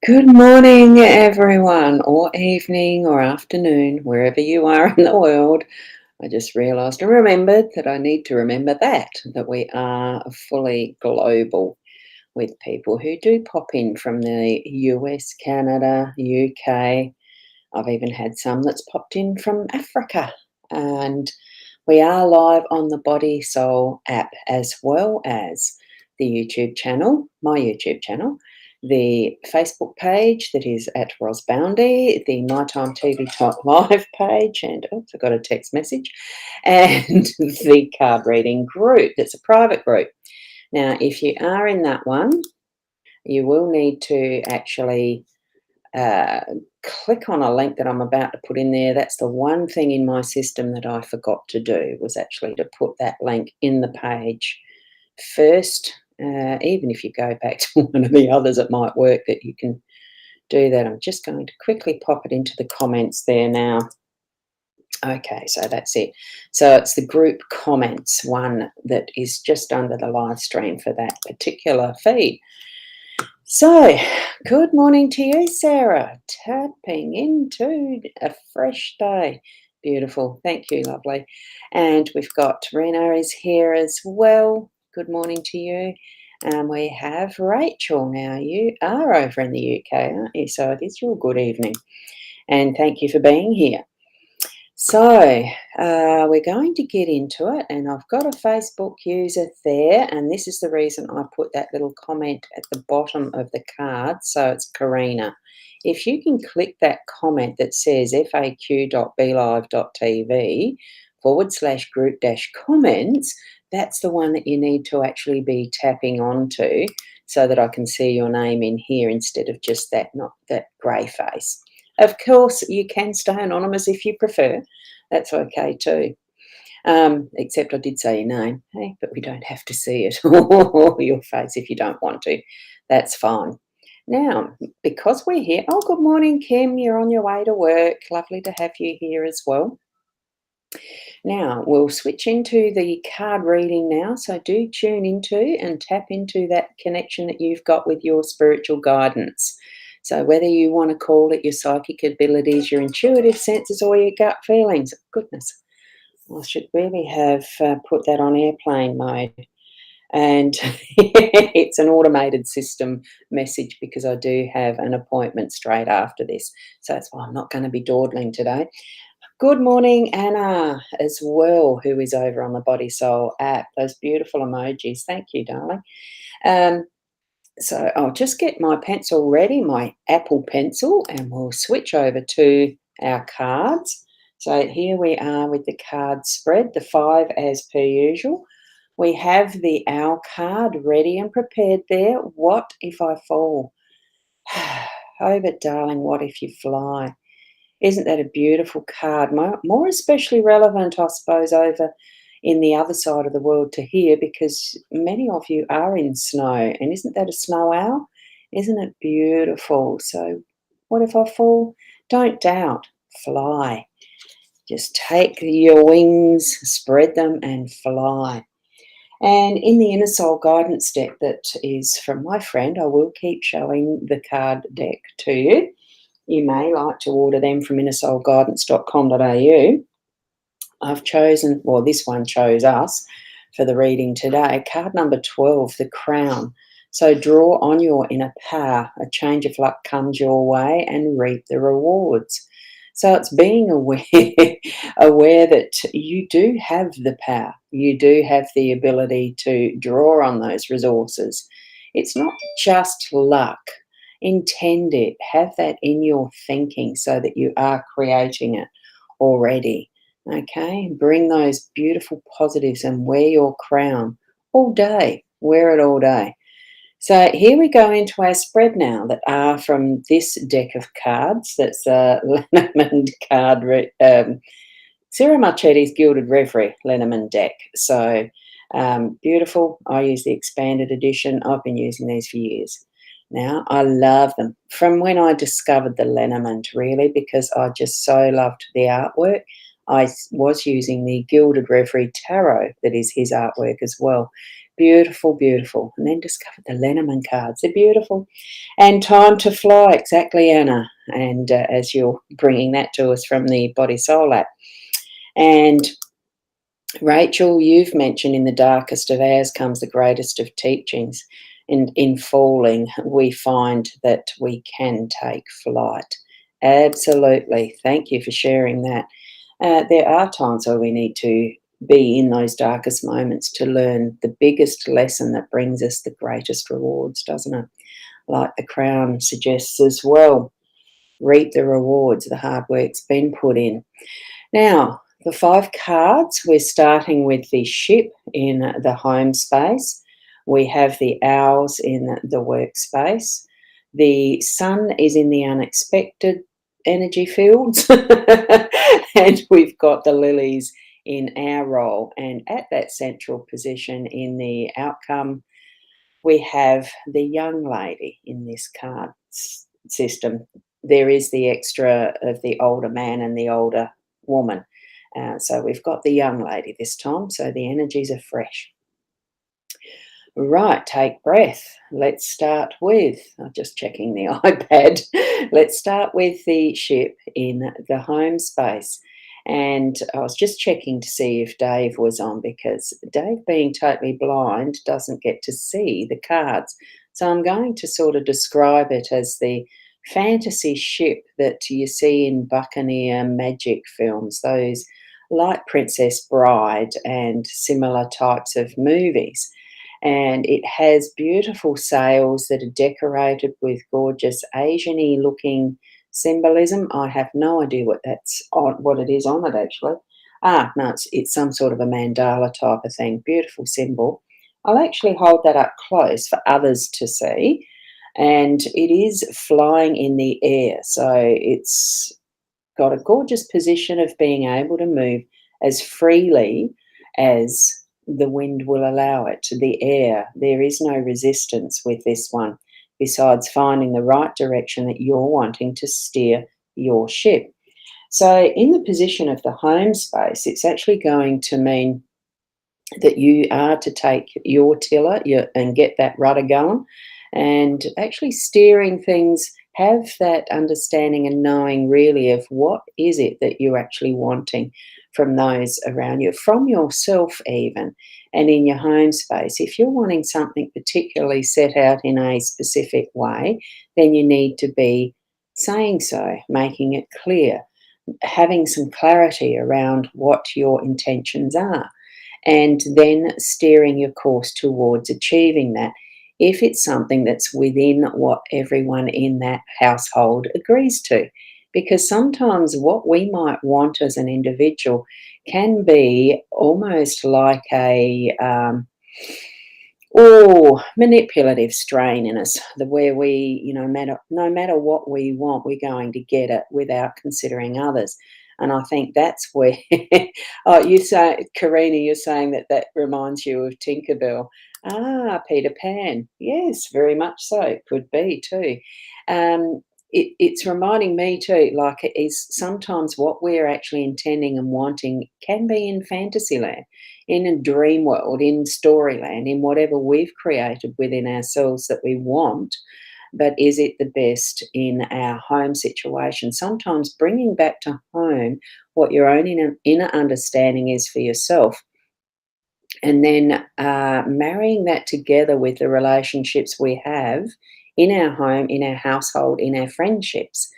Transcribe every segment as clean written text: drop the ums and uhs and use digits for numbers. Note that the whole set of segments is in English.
Good morning, everyone, or evening, or afternoon, wherever you are in the world. I just realised and remembered that I need to remember that we are fully global with people who do pop in from the US, Canada, UK. I've even had some that's popped in from Africa. And we are live on the Body Soul app as well as the YouTube channel, my YouTube channel, the Facebook page that is at Ros Boundy, the My Time TV Talk Live page, and oops, I got a text message, and the card reading group. That's a private group. Now, if you are in that one, you will need to actually uh, click on a link that I'm about to put in there. That's the one thing in my system that I forgot to do, was actually to put that link in the page first. Even if you go back to one of the others, it might work that you can do that. I'm just going to quickly pop it into the comments there now. Okay, so that's it. So it's the group comments one that is just under the live stream for that particular feed. So, good morning to you, Sarah. Tapping into a fresh day. Beautiful. Thank you, lovely. And we've got Rena is here as well. Good morning to you. We have Rachel now. You are over in the UK, aren't you? So it is your good evening. And thank you for being here. So we're going to get into it, and I've got a Facebook user there, and this is the reason I put that little comment at the bottom of the card. So it's Karina. If you can click that comment that says faq.blive.tv/group-comments, that's the one that you need to actually be tapping onto so that I can see your name in here instead of just that, not that grey face. Of course, you can stay anonymous if you prefer. That's okay too. Except I did say your name, hey, but we don't have to see it or your face if you don't want to. That's fine. Now, because we're here, oh, good morning, Kim. You're on your way to work. Lovely to have you here as well. Now, we'll switch into the card reading now. So do tune into and tap into that connection that you've got with your spiritual guidance. So whether you want to call it your psychic abilities, your intuitive senses, or your gut feelings, goodness, I should really have put that on airplane mode. And it's an automated system message because I do have an appointment straight after this. So that's why I'm not going to be dawdling today. Good morning, Anna, as well, who is over on the Body Soul app. Those beautiful emojis. Thank you, darling. So I'll just get my pencil ready, my Apple pencil, and we'll switch over to our cards. So here we are with the card spread, the 5 as per usual. We have the Owl card ready and prepared there. What if I fall? Oh, but darling, what if you fly? Isn't that a beautiful card? More especially relevant, I suppose, over in the other side of the world to hear, because many of you are in snow. And isn't that a snow owl? Isn't it beautiful? So what if I fall? Don't doubt. Fly. Just take your wings, spread them, and fly. And in the Inner Soul Guidance deck that is from my friend, I will keep showing the card deck to you. You may like to order them from innersoulguidance.com.au. I've chosen, well, this one chose us for the reading today. Card number 12, the Crown. So draw on your inner power. A change of luck comes your way and reap the rewards. So it's being aware that you do have the power. You do have the ability to draw on those resources. It's not just luck. Intend it. Have that in your thinking so that you are creating it already. Okay, bring those beautiful positives and wear your crown all day. Wear it all day. So here we go into our spread now that are from this deck of cards. That's a LENORMAND card, Sarah Marchetti's Gilded Reverie LENORMAND deck. So beautiful. I use the expanded edition. I've been using these for years. Now, I love them. From when I discovered the LENORMAND, really, because I just so loved the artwork. I was using the Gilded Reverie Tarot, that is his artwork as well. Beautiful, beautiful. And then discovered the Lenormand cards. They're beautiful. And time to fly, exactly, Anna. And as you're bringing that to us from the Body Soul app. And Rachel, you've mentioned in the darkest of hours comes the greatest of teachings. And in falling, we find that we can take flight. Absolutely. Thank you for sharing that. There are times where we need to be in those darkest moments to learn the biggest lesson that brings us the greatest rewards, doesn't it? Like the crown suggests as well. Reap the rewards, the hard work's been put in. Now, the 5 cards, we're starting with the ship in the home space. We have the owls in the workspace. The sun is in the unexpected energy fields. And we've got the lilies in our role. And at that central position in the outcome, we have the young lady in this card system. There is the extra of the older man and the older woman. So we've got the young lady this time, so the energies are fresh. Right, take breath. Let's start with, I'm just checking the iPad. Let's start with the ship in the home space. And I was just checking to see if Dave was on, because Dave, being totally blind, doesn't get to see the cards. So I'm going to sort of describe it as the fantasy ship that you see in Buccaneer magic films, those like Princess Bride and similar types of movies. And it has beautiful sails that are decorated with gorgeous Asian-y looking symbolism. I have no idea what that's on, what it is on it actually. No, it's some sort of a mandala type of thing. Beautiful symbol. I'll actually hold that up close for others to see. And it is flying in the air, so it's got a gorgeous position of being able to move as freely as the wind will allow it. The air, there is no resistance with this one, besides finding the right direction that you're wanting to steer your ship. So in the position of the home space, it's actually going to mean that you are to take your tiller and get that rudder going, and actually steering things, have that understanding and knowing really of what is it that you're actually wanting from those around you, from yourself even, and in your home space. If you're wanting something particularly set out in a specific way, then you need to be saying so, making it clear, having some clarity around what your intentions are, and then steering your course towards achieving that, if it's something that's within what everyone in that household agrees to. Because sometimes what we might want as an individual can be almost like a manipulative strain in us, where we, no matter what we want, we're going to get it without considering others. And I think that's where, oh, you say, Karina, you're saying that reminds you of Tinkerbell. Peter Pan. Yes, very much so. It could be too. It's reminding me too, like, it is sometimes what we're actually intending and wanting can be in Fantasyland, in a dream world, in Storyland, in whatever we've created within ourselves that we want. But is it the best in our home situation? Sometimes bringing back to home what your own inner understanding is for yourself, and then marrying that together with the relationships we have in our home, in our household, in our friendships,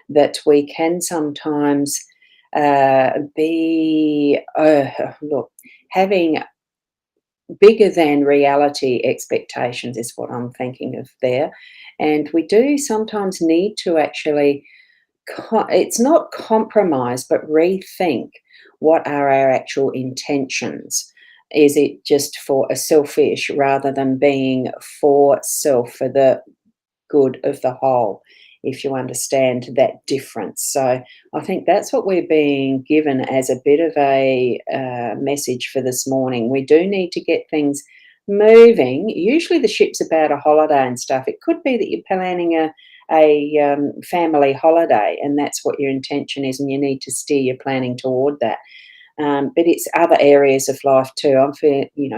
that we can sometimes having bigger than reality expectations is what I'm thinking of there. And we do sometimes need to actually, it's not compromise, but rethink what are our actual intentions. Is it just for a selfish rather than being for self, for the good of the whole, if you understand that difference? So I think that's what we're being given as a bit of a message for this morning. We do need to get things moving. Usually the ship's about a holiday and stuff. It could be that you're planning a family holiday, and that's what your intention is, and you need to steer your planning toward that. but it's other areas of life too. I'm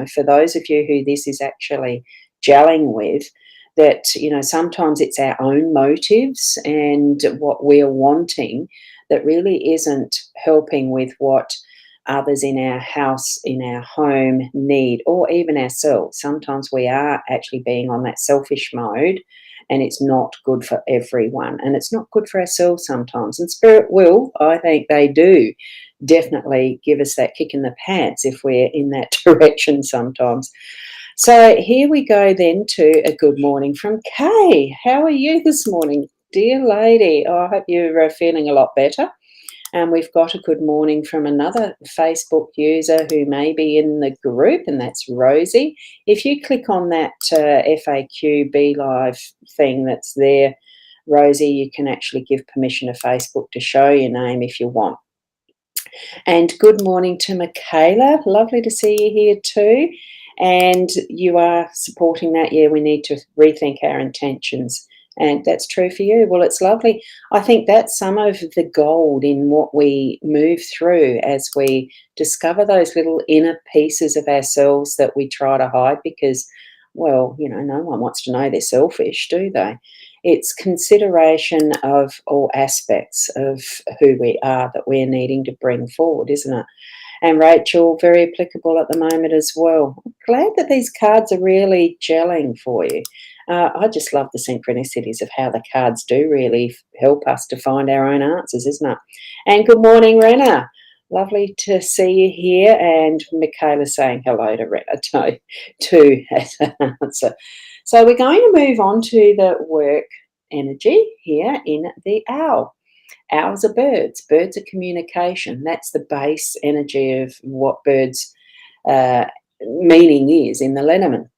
for those of you who this is actually gelling with, that sometimes it's our own motives and what we're wanting that really isn't helping with what others in our house, in our home need, or even ourselves. Sometimes we are actually being on that selfish mode, and it's not good for everyone, and it's not good for ourselves sometimes. And spirit will, I think they do, definitely give us that kick in the pants if we're in that direction sometimes. So here we go then to a good morning from Kay. How are you this morning, dear lady? Oh, I hope you're feeling a lot better. And we've got a good morning from another Facebook user who may be in the group, and that's Rosie. If you click on that FAQ Be Live thing that's there, Rosie, you can actually give permission to Facebook to show your name if you want. And good morning to Michaela. Lovely to see you here too. And you are supporting that. Yeah, we need to rethink our intentions. And that's true for you. Well, it's lovely. I think that's some of the gold in what we move through as we discover those little inner pieces of ourselves that we try to hide because, well, no one wants to know they're selfish, do they? It's consideration of all aspects of who we are that we're needing to bring forward, isn't it? And Rachel, very applicable at the moment as well. Glad that these cards are really gelling for you. I just love the synchronicities of how the cards do really help us to find our own answers, isn't it? And good morning, Rena. Lovely to see you here. And Michaela saying hello to Rena too as an answer. So we're going to move on to the work energy here in the owl. Owls are birds. Birds are communication. That's the base energy of what birds' meaning is in the Lenormand.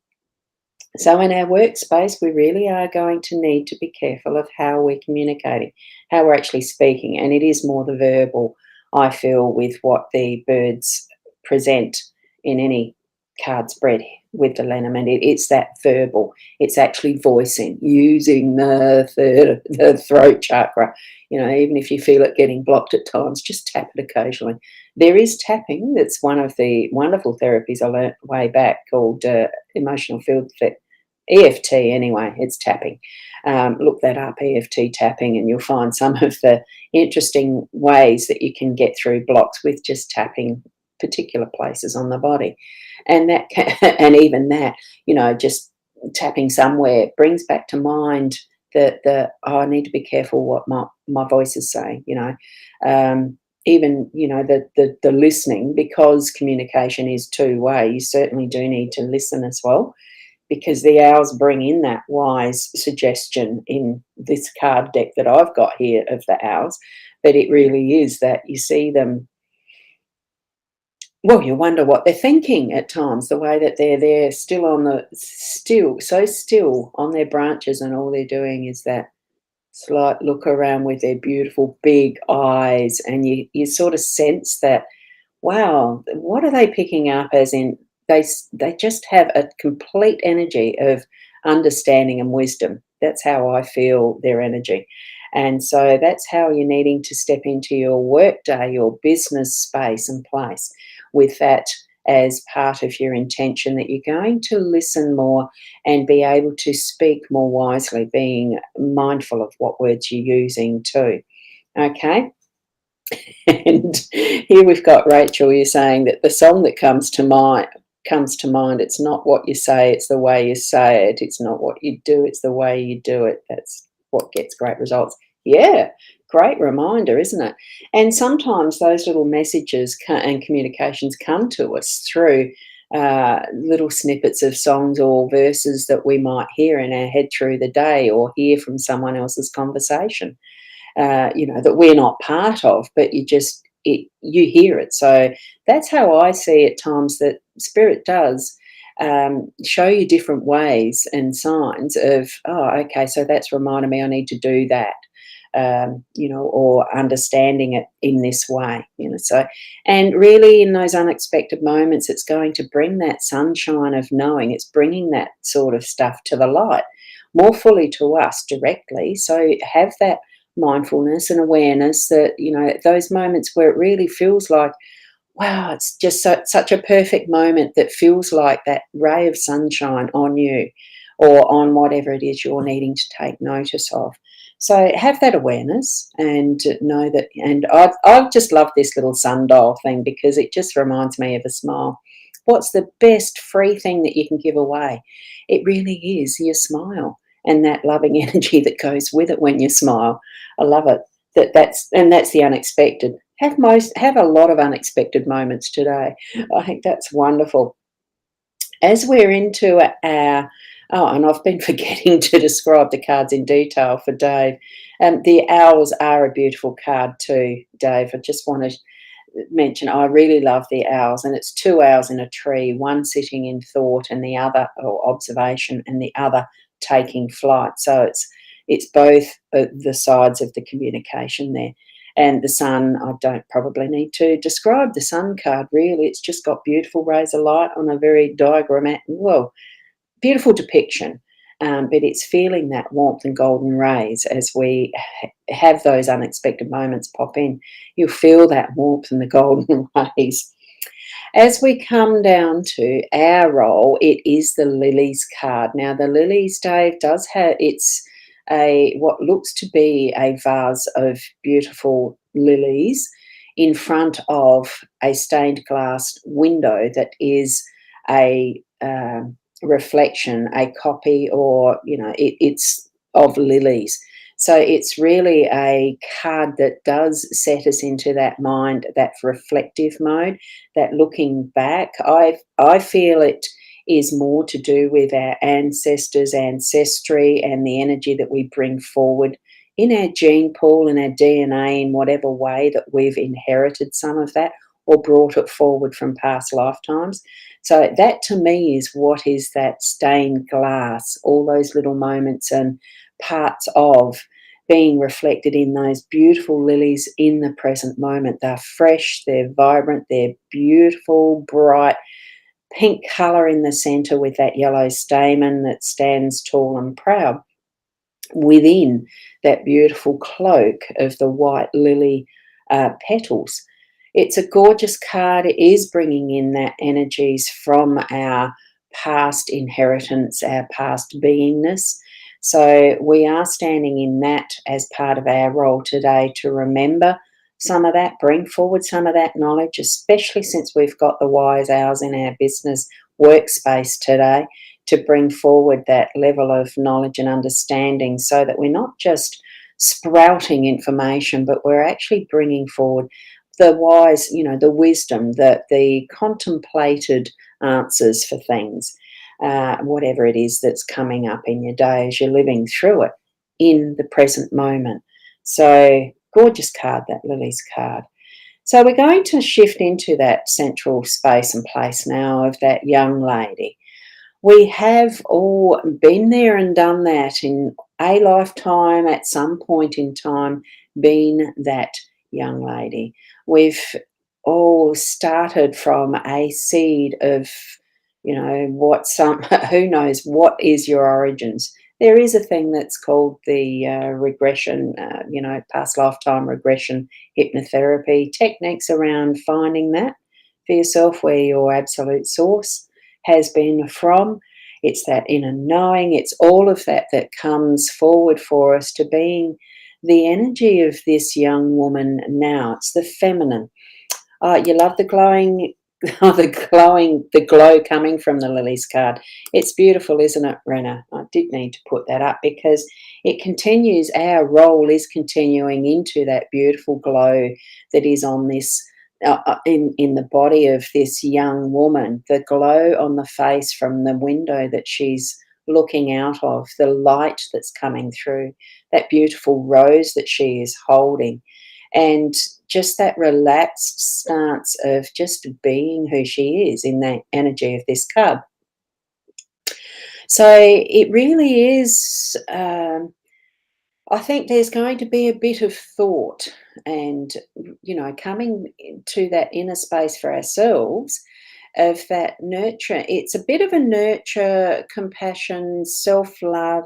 So in our workspace, we really are going to need to be careful of how we're communicating, how we're actually speaking. And it is more the verbal, I feel, with what the birds present in any card spread with the Lenormand. It's that verbal. It's actually voicing, using the throat chakra. Even if you feel it getting blocked at times, just tap it occasionally. There is tapping. That's one of the wonderful therapies I learnt way back called emotional field EFT anyway, it's tapping. Look that up, EFT tapping, and you'll find some of the interesting ways that you can get through blocks with just tapping particular places on the body. And that and even that, just tapping somewhere brings back to mind that I need to be careful what my voice is saying, even the listening, because communication is two-way. You certainly do need to listen as well, because the owls bring in that wise suggestion in this card deck that I've got here of the owls. But it really is that you see them, well, you wonder what they're thinking at times, the way that they're still so still on their branches, and all they're doing is that slight look around with their beautiful big eyes, and you sort of sense that, wow, what are they picking up? As in, they just have a complete energy of understanding and wisdom. That's how I feel their energy. And so that's how you're needing to step into your work day, your business space and place, with that as part of your intention, that you're going to listen more and be able to speak more wisely, being mindful of what words you're using too. Okay? And here we've got Rachel, you're saying that the song that comes to mind, it's not what you say, it's the way you say it. It's not what you do, it's the way you do it. That's what gets great results. Yeah, great reminder, isn't it? And sometimes those little messages and communications come to us through little snippets of songs or verses that we might hear in our head through the day, or hear from someone else's conversation, that we're not part of, but you hear it. So that's how I see at times that Spirit does show you different ways and signs of, oh, okay, so that's reminding me I need to do that. Or understanding it in this way, so, and really in those unexpected moments, it's going to bring that sunshine of knowing. It's bringing that sort of stuff to the light more fully to us directly. So have that mindfulness and awareness that, those moments where it really feels like, wow, it's just such a perfect moment that feels like that ray of sunshine on you or on whatever it is you're needing to take notice of. So have that awareness and know that. And I've just loved this little sundial thing because it just reminds me of a smile. What's the best free thing that you can give away? It really is your smile and that loving energy that goes with it when you smile. I love it. That's the unexpected. Have a lot of unexpected moments today. I think that's wonderful. As we're into our and I've been forgetting to describe the cards in detail for Dave. The owls are a beautiful card too, Dave. I just want to mention I really love the owls, and it's two owls in a tree, one sitting in thought and the other, or observation, and the other taking flight. So it's both the sides of the communication there. And the sun, I don't probably need to describe the sun card really. It's just got beautiful rays of light on a very diagrammatic, well, beautiful depiction. But it's feeling that warmth and golden rays as we have those unexpected moments pop in. You'll feel that warmth and the golden rays. As we come down to our role, it is the lilies card. Now, the lilies, Dave, does have it's a what looks to be a vase of beautiful lilies in front of a stained glass window that is a reflection, a copy, or it's of lilies. So it's really a card that does set us into that mind, that reflective mode, that looking back. I feel it is more to do with our ancestors, ancestry, and the energy that we bring forward in our gene pool, in our DNA, in whatever way that we've inherited some of that or brought it forward from past lifetimes. So that to me is what is that stained glass, all those little moments and parts of being reflected in those beautiful lilies in the present moment. They're fresh, they're vibrant, they're beautiful, bright, pink colour in the centre with that yellow stamen that stands tall and proud within that beautiful cloak of the white lily petals. It's a gorgeous card. It is bringing in that energies from our past inheritance, our past beingness. So we are standing in that as part of our role today to remember some of that, bring forward some of that knowledge, especially since we've got the wise owls in our business workspace today, to bring forward that level of knowledge and understanding so that we're not just sprouting information, but we're actually bringing forward the wise, the wisdom, the contemplated answers for things, whatever it is that's coming up in your day as you're living through it in the present moment. So, gorgeous card, that Lily's card. So, we're going to shift into that central space and place now of that young lady. We have all been there and done that in a lifetime, at some point in time, been that young lady. We've all started from a seed of, what some, who knows what is your origins. There is a thing that's called the regression, past lifetime regression hypnotherapy techniques around finding that for yourself, where your absolute source has been from. It's that inner knowing. It's all of that that comes forward for us to being the energy of this young woman now. It's the feminine. You love the glowing, the glow coming from the lilies card. It's beautiful, isn't it, Rena? I did need to put that up because it continues. Our role is continuing into that beautiful glow that is on this in the body of this young woman. The glow on the face from the window that she's looking out of, the light that's coming through, that beautiful rose that she is holding, and just that relaxed stance of just being who she is in that energy of this card. So it really is, I think there's going to be a bit of thought and, coming to that inner space for ourselves of that nurture. It's a bit of a nurture, compassion, self love,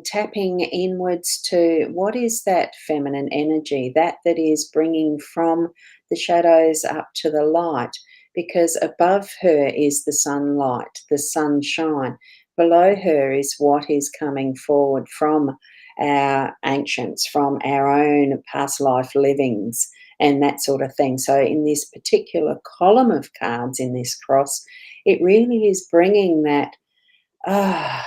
tapping inwards to what is that feminine energy, that is bringing from the shadows up to the light, because above her is the sunlight, the sunshine. Below her is what is coming forward from our ancients, from our own past life livings, and that sort of thing. So, in this particular column of cards in this cross, it really is bringing that. Ah,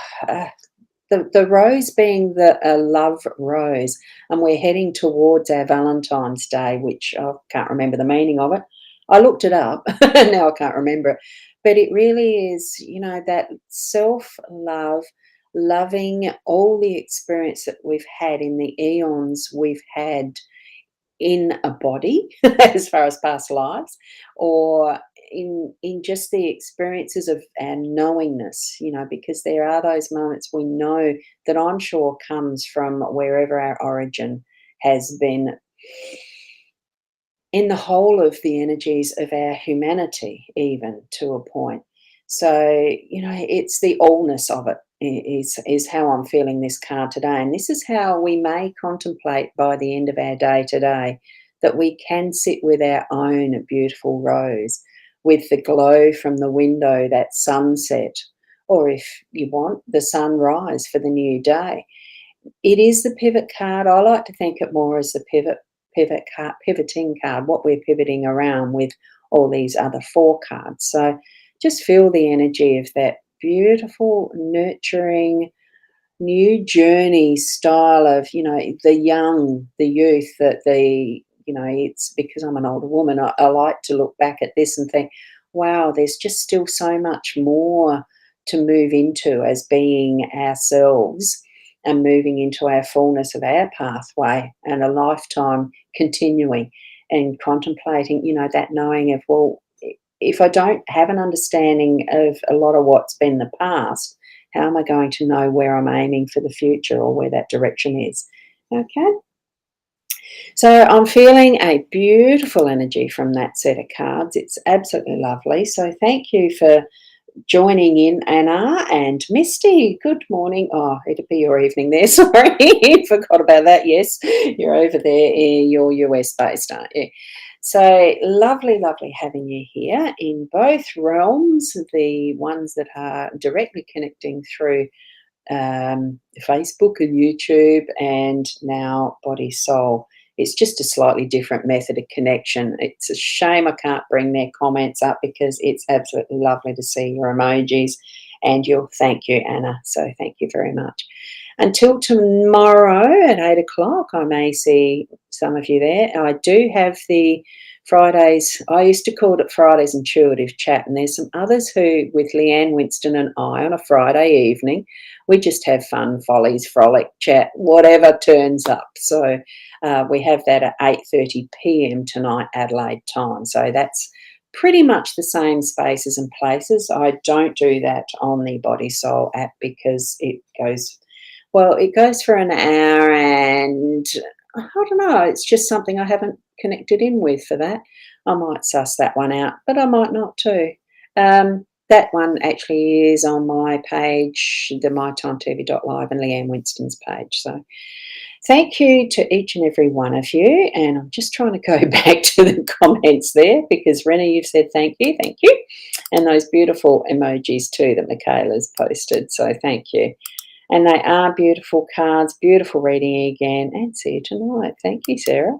the rose being the love rose, and we're heading towards our Valentine's Day, which I can't remember the meaning of it. I looked it up, now I can't remember it. But it really is, that self love, loving all the experience that we've had in the eons we've had in a body as far as past lives, or in just the experiences of our knowingness, because there are those moments we know that I'm sure comes from wherever our origin has been, in the whole of the energies of our humanity, even to a point. So, it's the allness of it is how I'm feeling this card today. And this is how we may contemplate by the end of our day today, that we can sit with our own beautiful rose, with the glow from the window, that sunset, or if you want, the sunrise for the new day. It is the pivot card. I like to think it more as the pivot card, pivoting card, what we're pivoting around with all these other four cards. So just feel the energy of that beautiful, nurturing, new journey style of, the young, the youth, that it's because I'm an older woman, I like to look back at this and think, wow, there's just still so much more to move into as being ourselves, and moving into our fullness of our pathway, and a lifetime continuing and contemplating, that knowing of, well, if I don't have an understanding of a lot of what's been the past, how am I going to know where I'm aiming for the future, or where that direction is? Okay. So I'm feeling a beautiful energy from that set of cards. It's absolutely lovely. So thank you for joining in, Anna and Misty. Good morning. Oh, it'd be your evening there. Sorry, forgot about that. Yes, you're over there. You're US based, aren't you? So lovely, lovely having you here in both realms, the ones that are directly connecting through Facebook and YouTube, and now Body Soul. It's just a slightly different method of connection. It's a shame I can't bring their comments up, because it's absolutely lovely to see your emojis and your thank you, Anna. So thank you very much. Until tomorrow at 8 o'clock, I may see some of you there. I do have the Fridays, I used to call it Fridays Intuitive Chat, and there's some others who, with Leanne Winston and I, on a Friday evening, we just have fun, follies, frolic, chat, whatever turns up. So we have that at 8:30 p.m. tonight, Adelaide time. So that's pretty much the same spaces and places. I don't do that on the Body Soul app, because it goes for an hour, and I don't know, it's just something I haven't connected in with for that. I might suss that one out, but I might not too. That one actually is on my page, the mytimetv.live, and Leanne Winston's page. So thank you to each and every one of you. And I'm just trying to go back to the comments there, because Rennie, you've said thank you. And those beautiful emojis too that Michaela's posted. So thank you. And they are beautiful cards, beautiful reading again, and see you tonight. Thank you, Sarah.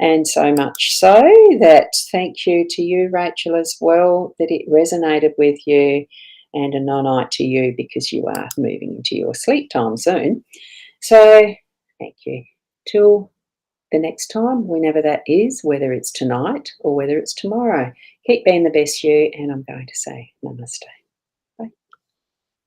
And so much so that thank you to you, Rachel, as well, that it resonated with you, and a night to you, because you are moving into your sleep time soon. So thank you. Till the next time, whenever that is, whether it's tonight or whether it's tomorrow, keep being the best you, and I'm going to say namaste.